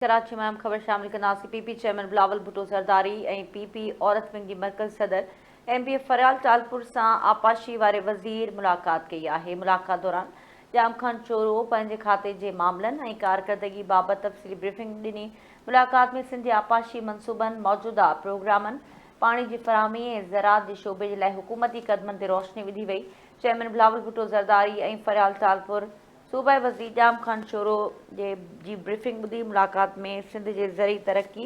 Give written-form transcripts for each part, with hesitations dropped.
कराची में अहम ख़बर शामिल कंदासीं। पीपी चेयरमैन बिलावल भुट्टो ज़रदारी ऐं पीपी औरत विंग जी मरकज़ी सदर एमपी फरियाल टालपुर सां आपाशी वारे वज़ीर मुलाक़ात कई आहे। मुलाक़ात दौरान जाम खान चोरो पंहिंजे खाते जे मामलनि ऐं कारकर्दगी बाबति तफ़सीली ब्रीफिंग ॾिनी। मुलाक़ात में सिंध जे आपाशी मंसूबनि, मौजूदा प्रोग्रामनि, पाणी जी फ़राहमी ऐं ज़राअत जे शोबे जे लाइ हुकूमती क़दमनि ते रोशनी विधी वई। चेयरमैन बिलावल भुट्टो ज़रदारी ऐं फरियाल टालपुर सूबाई वज़ीर जाम खान चोरो जी ब्रीफिंग ॿुधी। मुलाक़ात में सिंध जे ज़रई तरक्की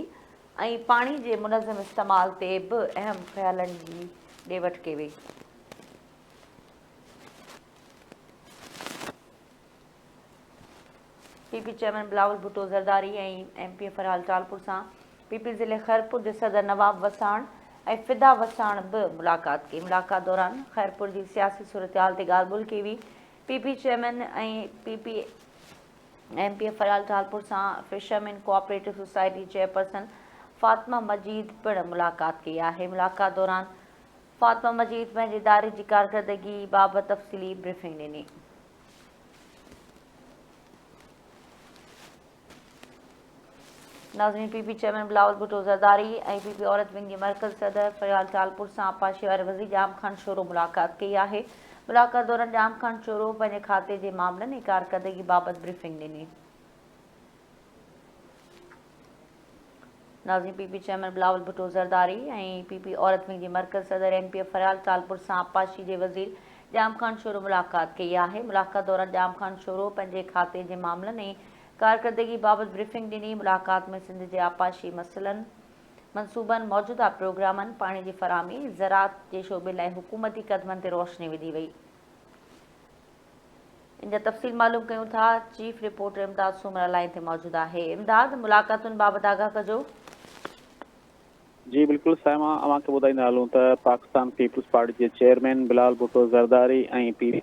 ऐं पाणी जे मुनज़म इस्तेमाल ते बि अहम ख़्यालनि जी ॾे वठि कई वई। पीपी चेयरमैन बिलावल भुट्टो ज़रदारी ऐं एमपी फरियाल टालपुर सां पीपी ज़िले खैरपुर जे सदर नवाब वसाण ऐं फिदा वसाण बि मुलाक़ात कई। मुलाक़ात दौरान खैरपुर जी सियासी सूरतहाल ते ॻाल्हि ॿोल्हि कई वई। पीपी चेयरमैन ऐं पीपी एमपी फरियाल टालपुर सां fisherman cooperative society chairperson Fatima Majeed पिणु मुलाक़ात कई आहे। मुलाक़ात दौरान फातिमा मजीद पंहिंजे इदारे जी कारकर्दगी बाबति तफ़सीली ब्रीफिंग ॾिनी। नाज़रीन, पीपी चेयरमैन बिलावल भुट्टो ज़रदारी ऐं पीपी औरत विंग जी मरकज़ी सदर फरियाल टालपुर सां आपाशी वारे वज़ीर जाम खान चोरो मुलाक़ात कई आहे। मुलाक़ात दौरान जाम खान चोरो पंहिंजे खाते जे मामलनि ऐं कारकर्दगी बाबति ब्रीफिंग ॾिनी। नाज़रीन, पीपी चेयरमैन बिलावल भुट्टो ज़रदारी ऐं पीपी औरत विंग जी मरकज़ी सदर एमपी फरियाल टालपुर सां आपाशी जे वज़ीर जाम खान चोरो मुलाक़ात कई आहे। मुलाक़ात दौरान जाम खान चोरो पंहिंजे खाते जे मामलनि ऐं कारकर्दगी बाबति ब्रीफिंग ॾिनी। मुलाक़ात में सिंध जे आपाशी मसइलनि, मंसूबनि, मौजूदा प्रोग्रामनि, पाणी जी फ़राहमी, ज़राअत जे शोबे लाइ हुकूमती क़दमनि ते रोशनी विधी वई। इन जा तफ़सील मालूम कयूं था। चीफ रिपोर्टर इमदाद सूमरा लाइन ते मौजूद आहे। इमदाद, मुलाक़ातुनि बाबति आगाह कजो। जी बिल्कुल साइमा, अवांखे ॿुधाईंदा हलूं त पाकिस्तान पीपुल्स पार्टी के चेयरमैन बिलावल भुट्टो ज़रदारी ऐं पीपी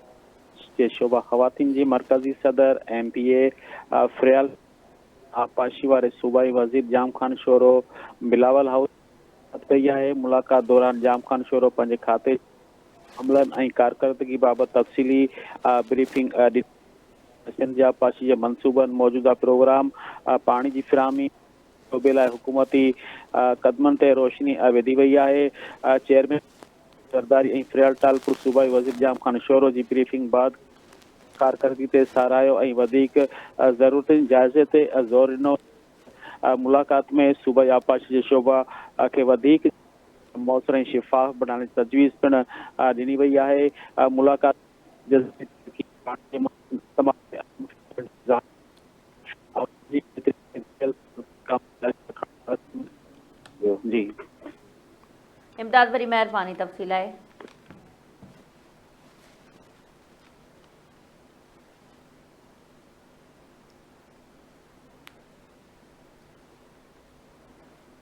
के शोबा ख़वातीन जी मरकज़ी सदर एमपीए फरियाल आपाशी वारे सूबाई वज़ीर जाम खान चोरो बिलावल हाउस कई आहे। मुलाक़ात दौरान जाम खान चोरो पंहिंजे खाते मामलनि ऐं कारकर्दगी बाबति तफ़सीली ब्रीफिंग ॾिनी। सिंध जे आपाशी जे मंसूबनि, मौजूदा प्रोग्राम, पाणी जी फ़राहमी शोबे लाइ हुकूमती क़दमनि ते रोशनी विधी वई आहे। चेयरमैन ज़रदारी ऐं फरियाल टालपुर सूबाई वज़ीर जाम खान चोरो जी ब्रीफिंग बाद कारकर्दगी ते साराहियो ऐं वधीक ज़रूरतुनि जाइज़े ते ज़ोर ॾिनो। मुलाक़ात में सूबाई आपाशी जे शोबा खे वधीक मौसर ऐं शिफ़ाफ़ बणाइण जी तजवीज़ पिणु ॾिनी वई आहे। मुलाक़ात जी इमदाद, वरी महिरबानी तफ़सील आहे।